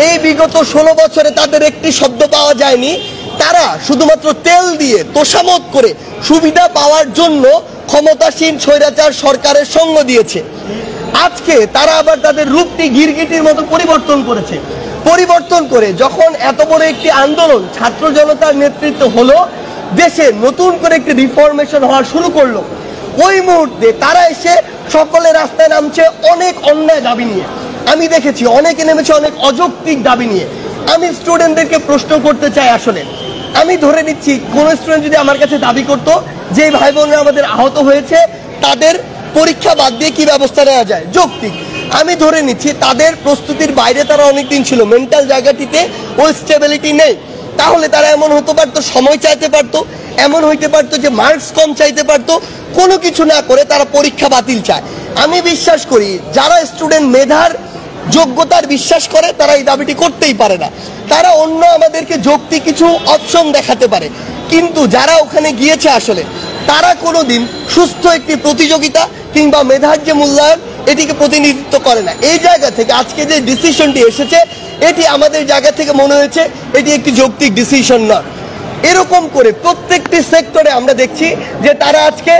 এই বিগত 16 বছরে তাদের একটি শব্দ পাওয়া যায়নি। তারা শুধুমাত্র তেল দিয়ে তোষামত করে সুবিধা পাওয়ার জন্য ক্ষমতাসীন স্বৈরাচার সরকারের সঙ্গ দিয়েছে। আজকে তারা আবার তাদের রূপটি গিরগিটির মতো পরিবর্তন করেছে। পরিবর্তন করে যখন এত বড় একটি আন্দোলন ছাত্র জনতার নেতৃত্ব হলো, দেশে নতুন করে একটি রিফরমেশন হওয়া শুরু করলো, ওই মুহূর্তে তারা এসে সকলে রাস্তায় নামছে অনেক অন্যায় দাবি নিয়ে। আমি দেখেছি অনেকে নেমেছে অনেক অযৌক্তিক দাবি নিয়ে। আমি স্টুডেন্টদেরকে প্রশ্ন করতে চাই, আসলে আমি ধরে নিচ্ছি কোন স্টুডেন্ট যদি আমার কাছে দাবি করতো যে ভাই বোনরা আমাদের আহত হয়েছে, তাদের পরীক্ষা বাদ দিয়ে কি ব্যবস্থা নেওয়া যায়, যৌক্তিক। আমি ধরে নিচ্ছি তাদের প্রস্তুতির বাইরে তারা অনেকদিন ছিল, মেন্টাল জায়গাটিতে ওই স্টেবিলিটি নেই। তাহলে তারা এমন হতে পারতো, সময় চাইতে পারতো, এমন হইতে পারতো যে মার্কস কম চাইতে পারতো, কোনো কিছু না করে তারা পরীক্ষা বাতিল চায়। আমি বিশ্বাস করি যারা স্টুডেন্ট মেধার যোগ্যতার বিশ্বাস করে তারা এই দাবিটি করতেই পারে না। তারা অন্য আমাদেরকে যৌক্তিক কিছু অপশন দেখাতে পারে, কিন্তু যারা ওখানে গিয়েছে আসলে তারা কোনোদিন সুস্থ একটি প্রতিযোগিতা কিংবা মেধার যে মূল্যায়ন এটিকে প্রতিনিধিত্ব করে না। এই জায়গা থেকে আজকে যে ডিসিশনটি এসেছে, এটি আমাদের জায়গা থেকে মনে হয়েছে এটি একটি যৌক্তিক ডিসিশন নয়। এরকম করে প্রত্যেকটি সেক্টরে আমরা দেখছি যে তারা আজকে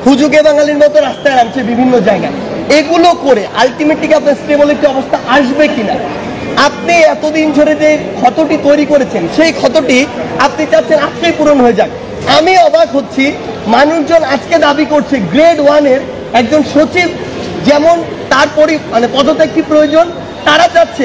হুজুগে বাঙালির মতো রাস্তায় নামছে বিভিন্ন জায়গায়। এগুলো করে আলটিমেটলি আপনার স্টেবল একটি অবস্থা আসবে কিনা? আপনি এতদিন ধরে যে ক্ষতটি তৈরি করেছেন, সেই ক্ষতটি আপনি চাচ্ছেন আজকেই পূরণ হয়ে যাক। আমি অবাক হচ্ছি, মানুষজন আজকে দাবি করছে গ্রেড 1-এর একজন সচিব যেমন তার পদত্যাগটি প্রয়োজন, তারা চাচ্ছে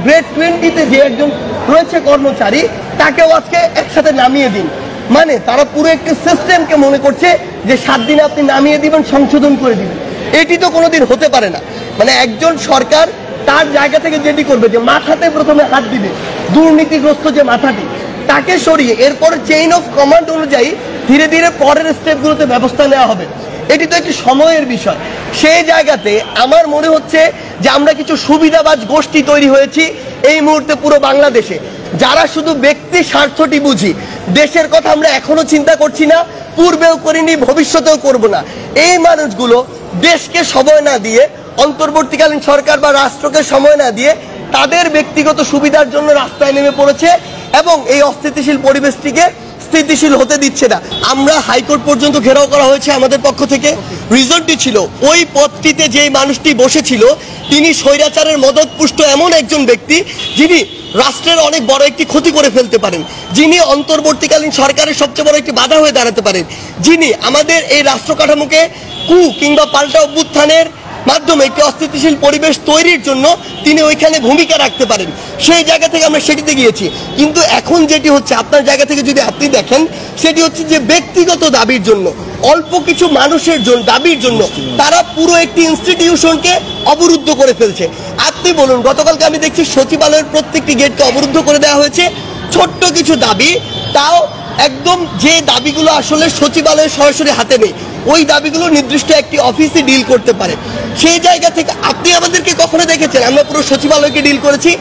গ্রেড 20-তে যে একজন রয়েছে কর্মচারী তাকেও আজকে একসাথে নামিয়ে দিন। মানে তারা পুরো একটি সিস্টেমকে মনে করছে যে 7 দিনে আপনি নামিয়ে দিবেন, সংশোধন করে দিবেন। এটি তো কোনোদিন হতে পারে না। মানে একজন সরকার তার জায়গা থেকে যেটি করবে, যে মাথাতে প্রথমে হাত দিবে দুর্নীতিগ্রস্ত যে মাথাটি, তাকে সরিয়ে এরপরে চেইন অফ কমান্ড অনুযায়ী ধীরে ধীরে পরের স্টেপগুলোতে ব্যবস্থা নেওয়া হবে। এটি তো একটি সময়ের বিষয়। সেই জায়গাতে আমার মনে হচ্ছে যে আমরা কিছু সুবিধাবাজ গোষ্ঠী তৈরি হয়েছি এই মুহূর্তে পুরো বাংলাদেশে, যারা শুধু ব্যক্তি স্বার্থটি বুঝি। দেশের কথা আমরা এখনো চিন্তা করছি না, পূর্বেও করিনি, ভবিষ্যতেও করব না। এই মানুষগুলো দেশকে সময় না দিয়ে, অন্তর্বর্তীকালীন সরকার বা রাষ্ট্রকে সময় না দিয়ে তাদের ব্যক্তিগত সুবিধার জন্য রাস্তায় নেমে পড়েছে এবং এই অস্থিতিশীল পরিবেশটিকে স্থিতিশীল হতে দিচ্ছে না। আমরা হাইকোর্ট পর্যন্ত ঘেরাও করা হয়েছে আমাদের পক্ষ থেকে। রিজনটি ছিল ওই পদটিতে যে মানুষটি বসেছিল তিনি স্বৈরাচারের মদতপুষ্ট এমন একজন ব্যক্তি যিনি রাষ্ট্রের অনেক বড় একটি ক্ষতি করে ফেলতে পারেন, যিনি অন্তর্বর্তীকালীন সরকারের সবচেয়ে বড় একটি বাধা হয়ে দাঁড়াতে পারেন, যিনি আমাদের এই রাষ্ট্র কাঠামোকে কিংবা পাল্টা অভ্যুত্থানের মাধ্যমে একটি অস্থিতিশীল পরিবেশ তৈরির জন্য তিনি ওইখানে ভূমিকা রাখতে পারেন। সেই জায়গা থেকে আমরা সেটিতে গিয়েছি। কিন্তু এখন যেটি হচ্ছে, আপনার জায়গা থেকে যদি আপনি দেখেন, সেটি হচ্ছে যে ব্যক্তিগত দাবির জন্য, অল্প কিছু মানুষের জন্য দাবির জন্য তারা পুরো একটি ইনস্টিটিউশনকে অবরুদ্ধ করে ফেলছে। আপনি বলুন, গতকালকে আমি দেখছি সচিবালয়ের প্রত্যেকটি গেটকে অবরুদ্ধ করে দেওয়া হয়েছে। ছোট্ট কিছু দাবি, তাও একদম যে দাবিগুলো আসলে সচিবালয়ের সরাসরি হাতে নেই, ওই দাবিগুলো নির্দিষ্ট একটি অফিসে ডিল করতে পারে। সেই জায়গা থেকে আপনি আমাদেরকে কখনো দেখেছেন আমরা পুরো সচিবালয়কে ডিল করেছি?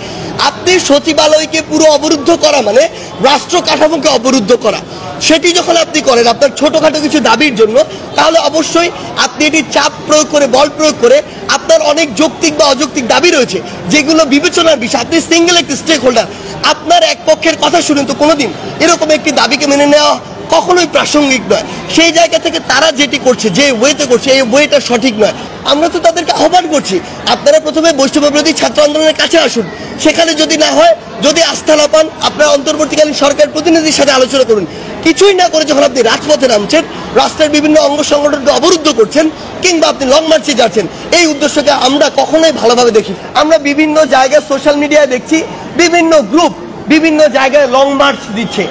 আপনি সচিবালয়কে পুরো অবরুদ্ধ করা মানে রাষ্ট্র কাঠামোকে অবরুদ্ধ করা। সেটি যখন আপনি করেন আপনার ছোটখাটো কিছু দাবির জন্য, তাহলে অবশ্যই আপনি এটি চাপ প্রয়োগ করে, বল প্রয়োগ করে আপনার অনেক যৌক্তিক বা অযৌক্তিক দাবি রয়েছে যেগুলো বিবেচনার বিষয়। আপনি সিঙ্গেল একটি স্টেক হোল্ডার, আপনার এক পক্ষের কথা শুনেন তো কোনোদিন এরকম একটি দাবিকে মেনে নেওয়া কখনোই প্রাসঙ্গিক নয়। সেই জায়গা থেকে তারা যেটি করছে, যে ওয়েতে করছে, এই ওয়েটা সঠিক নয়। আমরা তো তাদেরকে আহ্বান করছি, আপনারা প্রথমে বৈষম্য বিরোধী ছাত্র আন্দোলনের কাছে আসুন। সেখানে যদি না হয়, যদি আস্থা না পান, আপনারা অন্তর্বর্তীকালীন সরকার প্রতিনিধির সাথে আলোচনা করুন। কিছুই না করে যখন আপনি রাজপথে নামছেন, রাষ্ট্রের বিভিন্ন অঙ্গ সংগঠনকে অবরুদ্ধ করছেন, কিংবা আপনি লং মার্চে যাচ্ছেন, এই উদ্দেশ্যকে আমরা কখনোই ভালোভাবে দেখি। আমরা বিভিন্ন জায়গায় সোশ্যাল মিডিয়ায় দেখছি বিভিন্ন গ্রুপ বিভিন্ন জায়গায় লং মার্চ দিচ্ছে।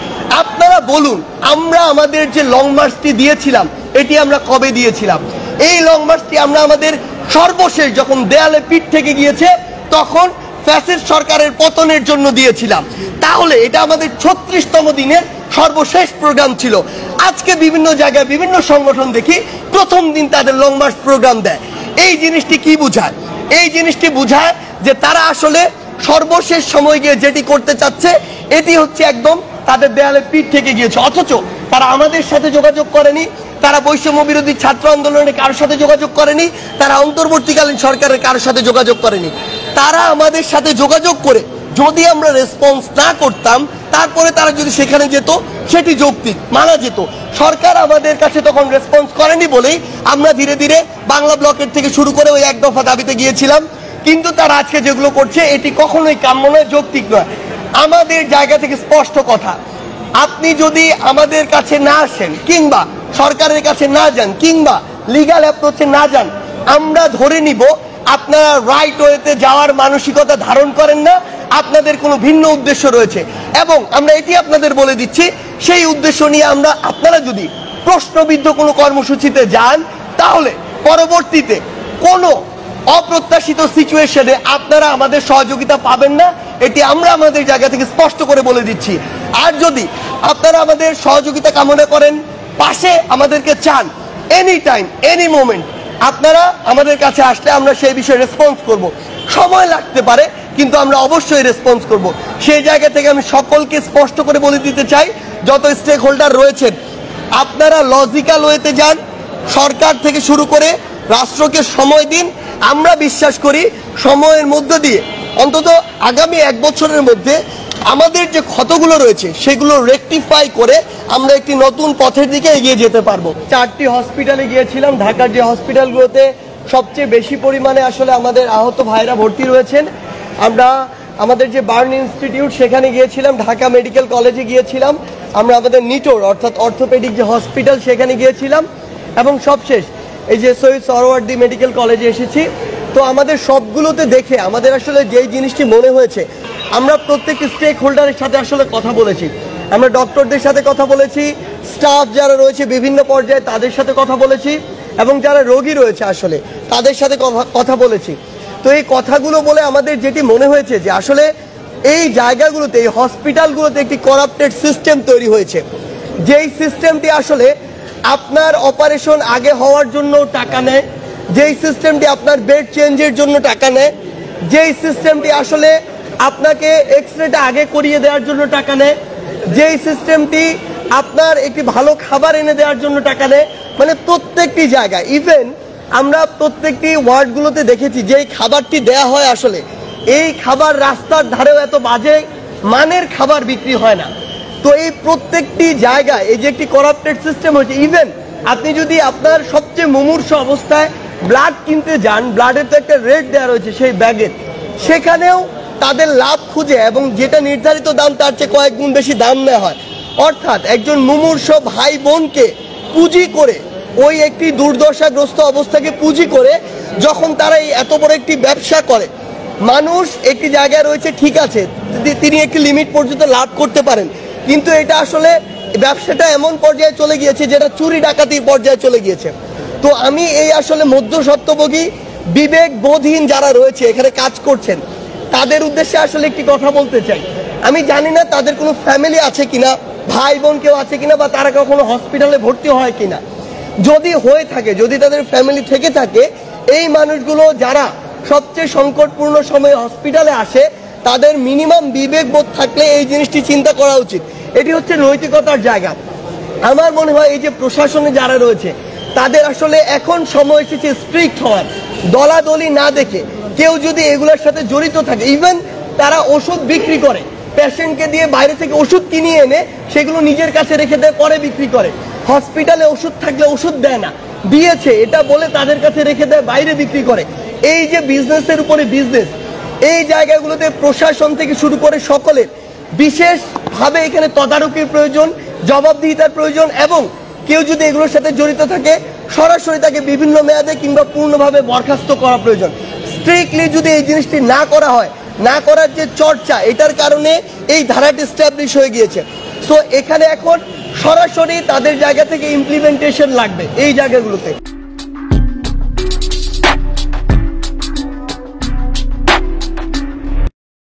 আপনারা বলুন, আমরা আমাদের যে লং মার্চটি দিয়েছিলাম এটি আমরা কবে দিয়েছিলাম? এই লং মার্চটি আমরা আমাদের সর্বশেষ যখন দেয়ালে পিঠ থেকে গিয়েছে তখন ফ্যাসিস্ট সরকারের পতনের জন্য দিয়েছিলাম। তাহলে এটা আমাদের 36তম দিনের সর্বশেষ প্রোগ্রাম ছিল। আজকে বিভিন্ন জায়গায় বিভিন্ন সংগঠন দেখি প্রথম দিন তাদের লং মার্চ প্রোগ্রাম দেয়। এই জিনিসটি কি বোঝায়? এই জিনিসটি বোঝায় যে তারা আসলে সর্বশেষ সময় গিয়ে যেটি করতে চাচ্ছে এটি হচ্ছে একদম তাদের দেয়ালে পিঠ থেকে গিয়েছে। অথচ তারা আমাদের সাথে যোগাযোগ করেনি, তারা বৈষম্য বিরোধী ছাত্র আন্দোলনের কারোর সাথে যোগাযোগ করেনি, তারা অন্তর্বর্তীকালীন সরকারের কারোর সাথে যোগাযোগ করেনি। তারা আমাদের সাথে যোগাযোগ করে যদি আমরা রেসপন্স না করতাম, তারপরে তারা যদি সেখানে যেত, সেটি যৌক্তিক মানা যেত। সরকার আমাদের কাছে তখন রেসপন্স করেনি বলেই আমরা ধীরে ধীরে বাংলা ব্লকের থেকে শুরু করে ওই এক দফা দাবিতে গিয়েছিলাম। কিন্তু তারা আজকে যেগুলো করছে এটি কখনোই কাম্য নয়, যৌক্তিক নয়। আমাদের জায়গা থেকে স্পষ্ট কথা, আপনি যদি আমাদের কাছে না আসেন কিংবা সরকারের কাছে না যান কিংবা লিগ্যাল অ্যাপ্রোচে না যান, আমরা ধরে নিব আপনারা রাইট ওয়েতে যাওয়ার মানসিকতা ধারণ করেন না, আপনাদের কোনো ভিন্ন উদ্দেশ্য রয়েছে। এবং আমরা এটি আপনাদের বলে দিচ্ছি, সেই উদ্দেশ্য নিয়ে আপনারা যদি প্রশ্নবিদ্ধ কোনো কর্মসূচিতে যান, তাহলে পরবর্তীতে কোনো অপ্রত্যাশিত সিচুয়েশনে আপনারা আমাদের সহযোগিতা পাবেন না, এটি আমরা আমাদের জায়গা থেকে স্পষ্ট করে বলে দিচ্ছি। আর যদি আপনারা আমাদের সহযোগিতা কামনা করেন, পাশে আমাদেরকে চান, এনি টাইম এনি মোমেন্ট আপনারা আমাদের কাছে আসলে আমরা সেই বিষয়ে রেসপন্স করব। সময় লাগতে পারে, কিন্তু আমরা অবশ্যই রেসপন্স করব। সেই জায়গা থেকে আমি সকলকে স্পষ্ট করে বলে দিতে চাই, যত স্টেক হোল্ডার রয়েছেন, আপনারা লজিক্যাল ওয়েতে যান, সরকার থেকে শুরু করে রাষ্ট্রকে সময় দিন। আমরা বিশ্বাস করি সময়ের মধ্য দিয়ে অন্তত আগামী 1 বছরের মধ্যে আমাদের যে ক্ষতগুলো রয়েছে সেগুলো রেকটিফাই করে আমরা একটি নতুন পথের দিকে এগিয়ে যেতে পারবো। 4টি হসপিটালে গিয়েছিলাম, ঢাকার যে হসপিটালগুলোতে সবচেয়ে বেশি পরিমাণে আসলে আমাদের আহত ভাইরা ভর্তি রয়েছেন। আমরা আমাদের যে বার্ন ইনস্টিটিউট সেখানে গিয়েছিলাম, ঢাকা মেডিকেল কলেজে গিয়েছিলাম, আমরা আমাদের নিটোর অর্থাৎ অর্থোপেডিক যে হসপিটাল সেখানে গিয়েছিলাম, এবং সবশেষ এই যে শহীদ সরওয়ার্দী মেডিকেল কলেজে এসেছি। তো আমাদের সবগুলোতে দেখে আমাদের আসলে যেই জিনিসটি মনে হয়েছে, আমরা প্রত্যেকটি স্টেক হোল্ডারের সাথে আসলে কথা বলেছি। আমরা ডক্টরদের সাথে কথা বলেছি, স্টাফ যারা রয়েছে বিভিন্ন পর্যায়ে তাদের সাথে কথা বলেছি, এবং যারা রোগী রয়েছে আসলে তাদের সাথে কথা বলেছি। তো এই কথাগুলো বলে আমাদের যেটি মনে হয়েছে যে আসলে এই জায়গাগুলোতে, এই হসপিটালগুলোতে একটি করাপ্টেড সিস্টেম তৈরি হয়েছে, যেই সিস্টেমটি আসলে আপনার অপারেশন আগে হওয়ার জন্য টাকা নেয়, যেই সিস্টেমটি আপনার বেড চেঞ্জের জন্য টাকা নেয়, যেই সিস্টেমটি আসলে আপনাকে এক্সরেটা আগে করিয়ে দেওয়ার জন্য টাকা নেয়, যেই সিস্টেমটি আপনার একটি ভালো খাবার এনে দেওয়ার জন্য টাকা নেয়, মানে প্রত্যেকটি জায়গায়, ইভেন আমরা প্রত্যেকটি ওয়ার্ডগুলোতে দেখেছি যেই খাবারটি দেয়া হয় আসলে এই খাবার রাস্তার ধারেও এত বাজে মানের খাবার বিক্রি হয় না। তো এই প্রত্যেকটি জায়গায় এই যে একটি করাপ্টেড সিস্টেম হয়েছে। ইভেন আপনি যদি আপনার সবচেয়ে মুমূর্ষ অবস্থায় ব্লাড কিনতে যান, ব্লাডের তো একটা রেট দেওয়া রয়েছে সেই ব্যাগের, সেখানেও তাদের লাভ খুঁজে এবং যেটা নির্ধারিত দাম তার চেয়ে কয়েক গুণ বেশি দাম নেওয়া হয়। অর্থাৎ একজন মুমূর্ষ ভাই বোনকে পুঁজি করে, ওই একটি দুর্দশাগ্রস্ত অবস্থাকে পুঁজি করে যখন তারা এই এত বড় একটি ব্যবসা করে, মানুষ একটি জায়গায় রয়েছে, ঠিক আছে তিনি একটি লিমিট পর্যন্ত লাভ করতে পারেন, কিন্তু এটা আসলে ব্যবসাটা এমন পর্যায়ে চলে গিয়েছে যেটা চুরি ডাকাতির পর্যায়ে চলে গিয়েছে। তো আমি এই আসলে মধ্যস্বত্বভোগী বিবেক বোধহীন যারা রয়েছে এখানে কাজ করছেন তাদের উদ্দেশ্যে আসলে একটি কথা বলতে চাই। আমি জানি না তাদের কোনো ফ্যামিলি আছে কিনা, ভাই বোন কেউ আছে কিনা, বা তারা কখনো হসপিটালে ভর্তি হয় কিনা। যদি হয়ে থাকে, যদি তাদের ফ্যামিলি থেকে থাকে, এই মানুষগুলো যারা সবচেয়ে সংকটপূর্ণ সময়ে হসপিটালে আসে তাদের মিনিমাম বিবেকবোধ থাকলে এই জিনিসটি চিন্তা করা উচিত। এটি হচ্ছে নৈতিকতার জায়গা। আমার মনে হয় এই যে প্রশাসনে যারা রয়েছে তাদের আসলে এখন সময় এসেছে স্ট্রিক্ট হওয়ার, দলাদলি না দেখে কেউ যদি এগুলোর সাথে জড়িত থাকে, ইভেন তারা ওষুধ বিক্রি করে, পেশেন্টকে দিয়ে বাইরে থেকে ওষুধ কিনিয়ে এনে সেগুলো নিজের কাছে রেখে দেয়, পরে বিক্রি করে। হসপিটালে ওষুধ থাকলে ওষুধ দেয় না, দিয়েছে এটা বলে তাদের কাছে রেখে দেয়, বাইরে বিক্রি করে। এই যে বিজনেসের উপরে বিজনেস, এই জায়গাগুলোতে প্রশাসন থেকে শুরু করে সকলের বিশেষভাবে এখানে তদারকির প্রয়োজন, জবাবদিহিতার প্রয়োজন, এবং কেউ যদি এগুলোর সাথে জড়িত থাকে সরাসরি তাকে বিভিন্ন মেয়াদে কিংবা পূর্ণভাবে বরখাস্ত করা প্রয়োজন। স্ট্রিক্টলি যদি এই জিনিসটি না করা হয়, না করার যে চর্চা, এটার কারণে এই ধারাটি স্ট্যাবলিশ হয়ে গিয়েছে। সো এখানে এখন সরাসরি তাদের জায়গা থেকে ইমপ্লিমেন্টেশন লাগবে এই জায়গাগুলোতে।